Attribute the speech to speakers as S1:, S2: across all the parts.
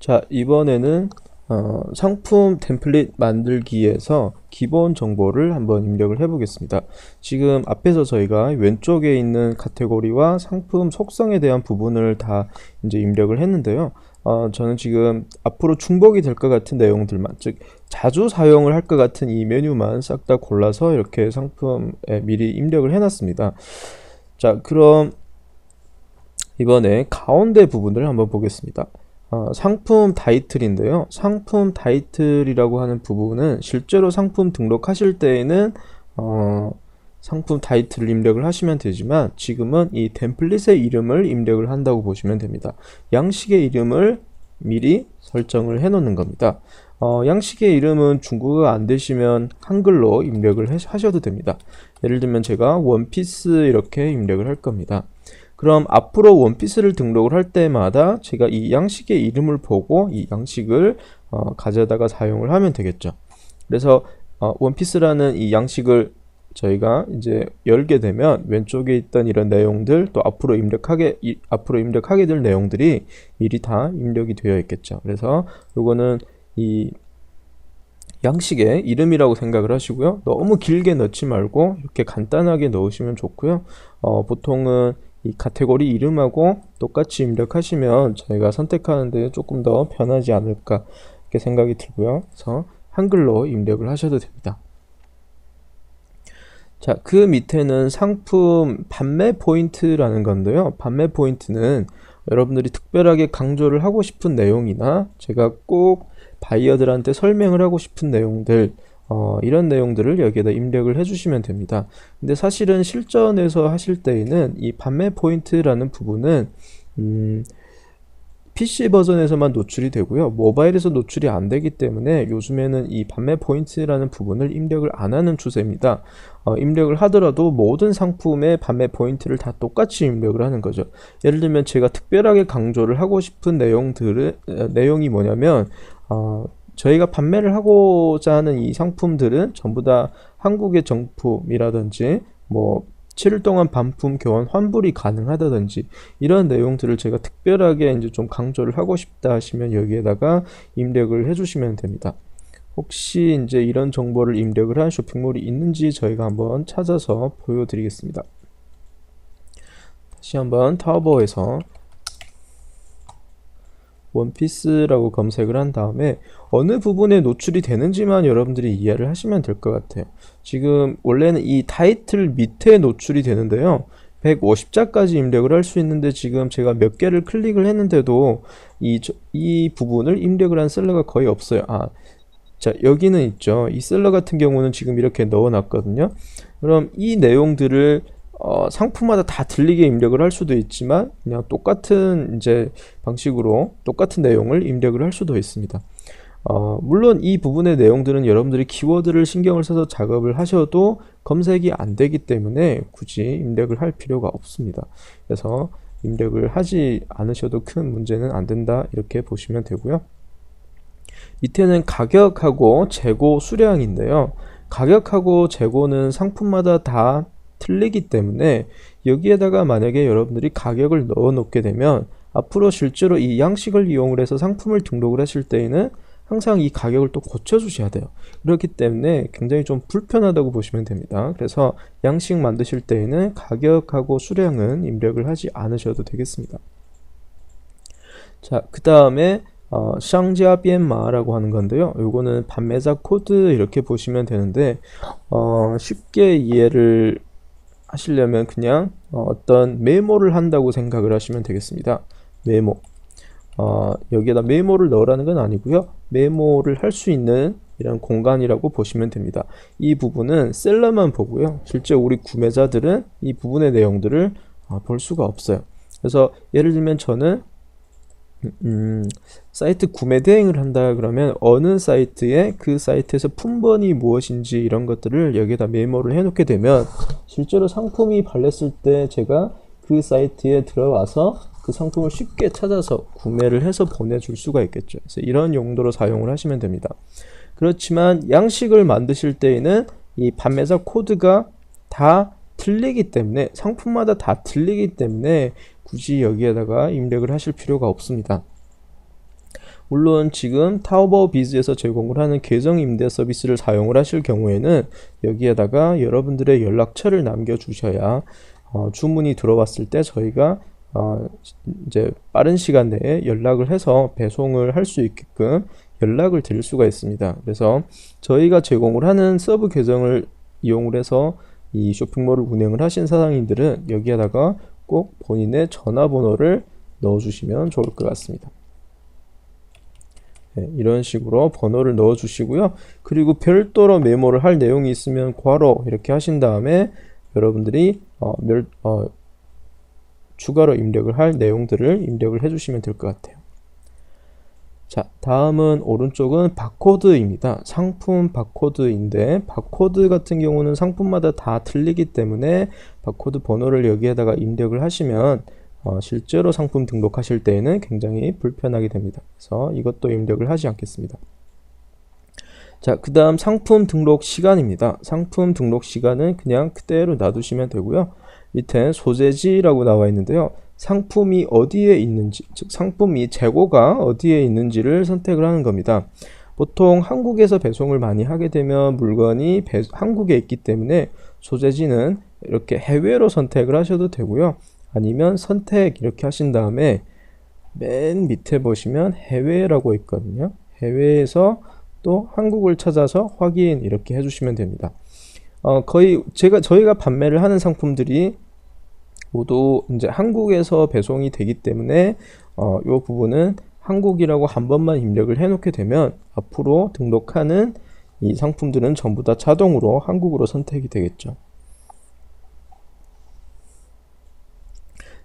S1: 자, 이번에는 상품 템플릿 만들기에서 기본 정보를 한번 입력을 해 보겠습니다. 지금 앞에서 저희가 왼쪽에 있는 카테고리와 상품 속성에 대한 부분을 다 이제 입력을 했는데요. 저는 지금 앞으로 중복이 될 것 같은 내용들만, 즉 자주 사용을 할 것 같은 이 메뉴만 싹 다 골라서 이렇게 상품에 미리 입력을 해 놨습니다. 자, 그럼 이번에 가운데 부분을 한번 보겠습니다. 상품 타이틀인데요. 상품 타이틀이라고 하는 부분은 실제로 상품 등록하실 때에는 상품 타이틀을 입력을 하시면 되지만, 지금은 이 템플릿의 이름을 입력을 한다고 보시면 됩니다. 양식의 이름을 미리 설정을 해 놓는 겁니다. 양식의 이름은 중국어가 안 되시면 한글로 입력을 하셔도 됩니다. 예를 들면 제가 원피스 이렇게 입력을 할 겁니다. 그럼 앞으로 원피스를 등록을 할 때마다 제가 이 양식의 이름을 보고 이 양식을 가져다가 사용을 하면 되겠죠. 그래서 원피스라는 이 양식을 저희가 이제 열게 되면 왼쪽에 있던 이런 내용들, 또 앞으로 입력하게 될 내용들이 미리 다 입력이 되어 있겠죠. 그래서 요거는 이 양식의 이름이라고 생각을 하시고요. 너무 길게 넣지 말고 이렇게 간단하게 넣으시면 좋고요. 보통은 이 카테고리 이름하고 똑같이 입력하시면 저희가 선택하는 데 조금 더 편하지 않을까 이렇게 생각이 들고요. 그래서 한글로 입력을 하셔도 됩니다. 자, 그 밑에는 상품 판매 포인트라는 건데요. 판매 포인트는 여러분들이 특별하게 강조를 하고 싶은 내용이나 제가 꼭 바이어들한테 설명을 하고 싶은 내용들, 이런 내용들을 여기에다 입력을 해주시면 됩니다. 근데 사실은 실전에서 하실 때에는 이 판매 포인트라는 부분은 PC 버전에서만 노출이 되고요. 모바일에서 노출이 안 되기 때문에 요즘에는 이 판매 포인트라는 부분을 입력을 안 하는 추세입니다. 입력을 하더라도 모든 상품의 판매 포인트를 다 똑같이 입력을 하는 거죠. 예를 들면 제가 특별하게 강조를 하고 싶은 내용이 뭐냐면, 저희가 판매를 하고자 하는 이 상품들은 전부 다 한국의 정품이라든지 7일 동안 반품 교환 환불이 가능하다든지 이런 내용들을 제가 특별하게 이제 좀 강조를 하고 싶다 하시면 여기에다가 입력을 해주시면 됩니다. 혹시 이제 이런 정보를 입력을 한 쇼핑몰이 있는지 저희가 한번 찾아서 보여드리겠습니다. 다시 한번 타오바오에서 원피스라고 검색을 한 다음에 어느 부분에 노출이 되는지만 여러분들이 이해를 하시면 될 것 같아요. 지금 원래는 이 타이틀 밑에 노출이 되는데요. 150자까지 입력을 할 수 있는데 지금 제가 몇 개를 클릭을 했는데도 이 부분을 입력을 한 셀러가 거의 없어요. 자, 여기는 있죠. 이 셀러 같은 경우는 지금 이렇게 넣어 놨거든요. 그럼 이 내용들을 상품마다 다 들리게 입력을 할 수도 있지만 그냥 똑같은 이제 방식으로 똑같은 내용을 입력을 할 수도 있습니다. 물론 이 부분의 내용들은 여러분들이 키워드를 신경을 써서 작업을 하셔도 검색이 안 되기 때문에 굳이 입력을 할 필요가 없습니다. 그래서 입력을 하지 않으셔도 큰 문제는 안 된다 이렇게 보시면 되고요. 밑에는 가격하고 재고 수량인데요. 가격하고 재고는 상품마다 다 틀리기 때문에 여기에다가 만약에 여러분들이 가격을 넣어 놓게 되면 앞으로 실제로 이 양식을 이용을 해서 상품을 등록을 하실 때에는 항상 이 가격을 또 고쳐 주셔야 돼요. 그렇기 때문에 굉장히 좀 불편하다고 보시면 됩니다. 그래서 양식 만드실 때에는 가격하고 수량은 입력을 하지 않으셔도 되겠습니다. 자, 그 다음에 샹지아 비엔마라고 하는 건데요. 요거는 판매자 코드 이렇게 보시면 되는데 쉽게 이해를 하시려면 그냥 어떤 메모를 한다고 생각을 하시면 되겠습니다. 메모. 여기에다 메모를 넣으라는 건 아니고요. 메모를 할 수 있는 이런 공간이라고 보시면 됩니다. 이 부분은 셀러만 보고요. 실제 우리 구매자들은 이 부분의 내용들을 볼 수가 없어요. 그래서 예를 들면 저는 사이트 구매 대행을 한다 그러면 어느 사이트에 그 사이트에서 품번이 무엇인지 이런 것들을 여기에다 메모를 해 놓게 되면 실제로 상품이 발렸을 때 제가 그 사이트에 들어와서 그 상품을 쉽게 찾아서 구매를 해서 보내줄 수가 있겠죠. 그래서 이런 용도로 사용을 하시면 됩니다. 그렇지만 양식을 만드실 때에는 이 판매자 코드가 다 틀리기 때문에 상품마다 다 틀리기 때문에 굳이 여기에다가 입력을 하실 필요가 없습니다. 물론 지금 타오바오 비즈에서 제공을 하는 계정 임대 서비스를 사용을 하실 경우에는 여기에다가 여러분들의 연락처를 남겨주셔야 주문이 들어왔을 때 저희가 이제 빠른 시간 내에 연락을 해서 배송을 할 수 있게끔 연락을 드릴 수가 있습니다. 그래서 저희가 제공을 하는 서브 계정을 이용을 해서 이 쇼핑몰을 운영을 하신 사장님들은 여기에다가 꼭 본인의 전화번호를 넣어주시면 좋을 것 같습니다. 네, 이런 식으로 번호를 넣어 주시고요. 그리고 별도로 메모를 할 내용이 있으면 괄호 이렇게 하신 다음에 여러분들이 추가로 입력을 할 내용들을 입력을 해주시면 될 것 같아요. 자, 다음은 오른쪽은 바코드입니다. 상품 바코드인데 바코드 같은 경우는 상품마다 다 틀리기 때문에 바코드 번호를 여기에다가 입력을 하시면 실제로 상품 등록하실 때에는 굉장히 불편하게 됩니다. 그래서 이것도 입력을 하지 않겠습니다. 자, 그 다음 상품 등록 시간입니다. 상품 등록 시간은 그냥 그대로 놔두시면 되고요. 밑에 소재지라고 나와 있는데요. 상품이 어디에 있는지, 즉 상품이 재고가 어디에 있는지를 선택을 하는 겁니다. 보통 한국에서 배송을 많이 하게 되면 물건이 한국에 있기 때문에 소재지는 이렇게 해외로 선택을 하셔도 되고요. 아니면 선택 이렇게 하신 다음에 맨 밑에 보시면 해외라고 있거든요. 해외에서 또 한국을 찾아서 확인 이렇게 해주시면 됩니다. 거의 저희가 판매를 하는 상품들이 모두 이제 한국에서 배송이 되기 때문에 이 부분은 한국이라고 한 번만 입력을 해놓게 되면 앞으로 등록하는 이 상품들은 전부 다 자동으로 한국으로 선택이 되겠죠.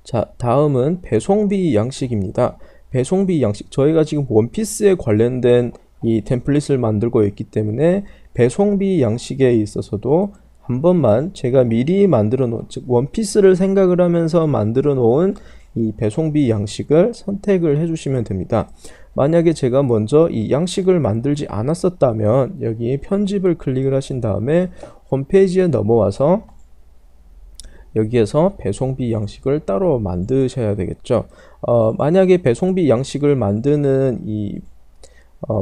S1: 자, 다음은 배송비 양식입니다. 배송비 양식, 저희가 지금 원피스에 관련된 이 템플릿을 만들고 있기 때문에 배송비 양식에 있어서도 한 번만 제가 미리 만들어 놓은, 즉 원피스를 생각을 하면서 만들어 놓은 이 배송비 양식을 선택을 해주시면 됩니다. 만약에 제가 먼저 이 양식을 만들지 않았었다면 여기 편집을 클릭을 하신 다음에 홈페이지에 넘어와서 여기에서 배송비 양식을 따로 만드셔야 되겠죠. 만약에 배송비 양식을 만드는 이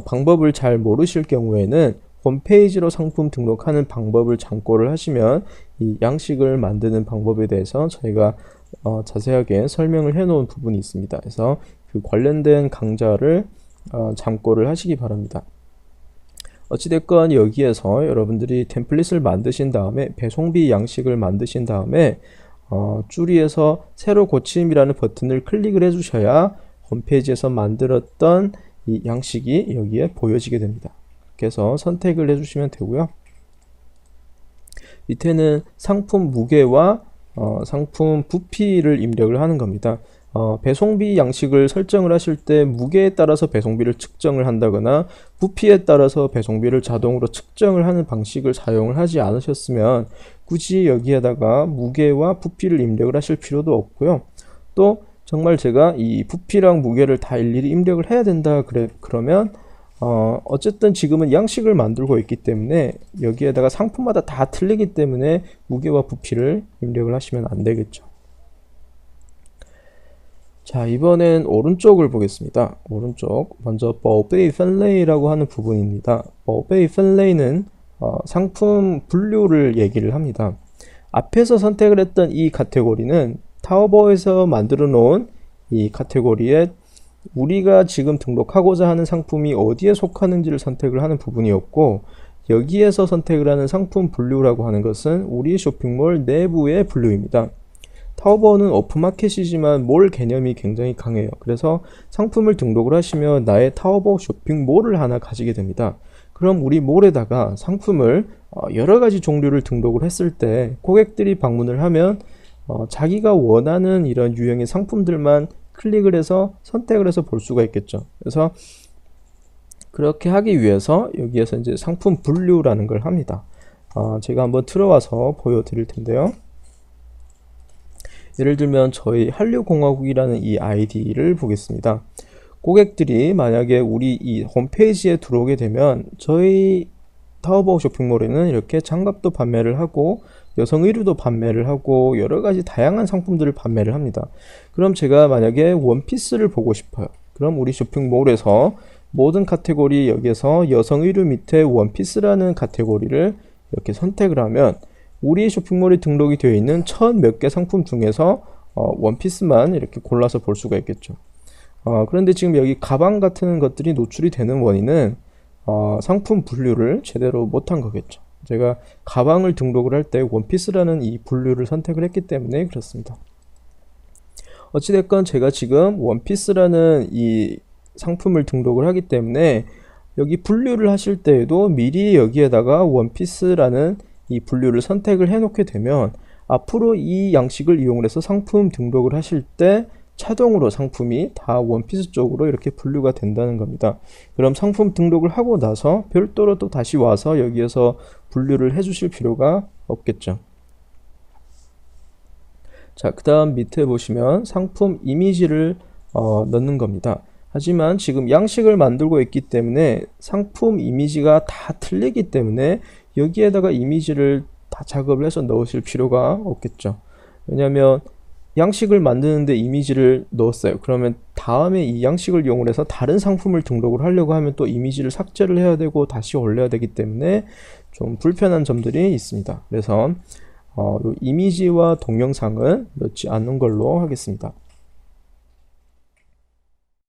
S1: 방법을 잘 모르실 경우에는 홈페이지로 상품 등록하는 방법을 참고를 하시면 이 양식을 만드는 방법에 대해서 저희가 자세하게 설명을 해 놓은 부분이 있습니다. 그래서 그 관련된 강좌를 참고를 하시기 바랍니다. 어찌됐건 여기에서 여러분들이 템플릿을 만드신 다음에 배송비 양식을 만드신 다음에 줄이에서 새로 고침이라는 버튼을 클릭을 해주셔야 홈페이지에서 만들었던 이 양식이 여기에 보여지게 됩니다. 그래서 선택을 해주시면 되고요. 밑에는 상품 무게와 상품 부피를 입력을 하는 겁니다. 배송비 양식을 설정을 하실 때 무게에 따라서 배송비를 측정을 한다거나 부피에 따라서 배송비를 자동으로 측정을 하는 방식을 사용을 하지 않으셨으면 굳이 여기에다가 무게와 부피를 입력을 하실 필요도 없고요. 또 정말 제가 이 부피랑 무게를 다 일일이 입력을 해야 된다 그러면 어쨌든 지금은 양식을 만들고 있기 때문에 여기에다가 상품마다 다 틀리기 때문에 무게와 부피를 입력을 하시면 안 되겠죠. 자, 이번엔 오른쪽을 보겠습니다. 오른쪽 먼저 报备分类라고 하는 부분입니다. 报备分类는 상품 분류를 얘기를 합니다. 앞에서 선택을 했던 이 카테고리는 타오바오에서 만들어 놓은 이 카테고리에 우리가 지금 등록하고자 하는 상품이 어디에 속하는지를 선택을 하는 부분이었고, 여기에서 선택을 하는 상품 분류라고 하는 것은 우리 쇼핑몰 내부의 분류입니다. 타오바오는 오픈마켓이지만 몰 개념이 굉장히 강해요. 그래서 상품을 등록을 하시면 나의 타오바오 쇼핑몰을 하나 가지게 됩니다. 그럼 우리 몰에다가 상품을 여러 가지 종류를 등록을 했을 때 고객들이 방문을 하면 자기가 원하는 이런 유형의 상품들만 클릭을 해서 선택을 해서 볼 수가 있겠죠. 그래서 그렇게 하기 위해서 여기에서 이제 상품 분류라는 걸 합니다. 제가 한번 들어와서 보여드릴 텐데요. 예를 들면 저희 한류공화국이라는 이 아이디를 보겠습니다. 고객들이 만약에 우리 이 홈페이지에 들어오게 되면 저희 타오바오 쇼핑몰에는 이렇게 장갑도 판매를 하고 여성 의류도 판매를 하고 여러 가지 다양한 상품들을 판매를 합니다. 그럼 제가 만약에 원피스를 보고 싶어요. 그럼 우리 쇼핑몰에서 모든 카테고리 여기에서 여성 의류 밑에 원피스라는 카테고리를 이렇게 선택을 하면 우리 쇼핑몰에 등록이 되어 있는 1000몇 개 상품 중에서 원피스만 이렇게 골라서 볼 수가 있겠죠. 그런데 지금 여기 가방 같은 것들이 노출이 되는 원인은 상품 분류를 제대로 못한 거겠죠. 제가 가방을 등록을 할 때 원피스라는 이 분류를 선택을 했기 때문에 그렇습니다. 어찌됐건 제가 지금 원피스라는 이 상품을 등록을 하기 때문에 여기 분류를 하실 때에도 미리 여기에다가 원피스라는 이 분류를 선택을 해 놓게 되면 앞으로 이 양식을 이용해서 상품 등록을 하실 때 자동으로 상품이 다 원피스 쪽으로 이렇게 분류가 된다는 겁니다. 그럼 상품 등록을 하고 나서 별도로 또 다시 와서 여기에서 분류를 해 주실 필요가 없겠죠. 자, 그 다음 밑에 보시면 상품 이미지를 넣는 겁니다. 하지만 지금 양식을 만들고 있기 때문에 상품 이미지가 다 틀리기 때문에 여기에다가 이미지를 다 작업을 해서 넣으실 필요가 없겠죠. 왜냐하면 양식을 만드는데 이미지를 넣었어요. 그러면 다음에 이 양식을 이용해서 다른 상품을 등록을 하려고 하면 또 이미지를 삭제를 해야 되고 다시 올려야 되기 때문에 좀 불편한 점들이 있습니다. 그래서 요 이미지와 동영상은 넣지 않는 걸로 하겠습니다.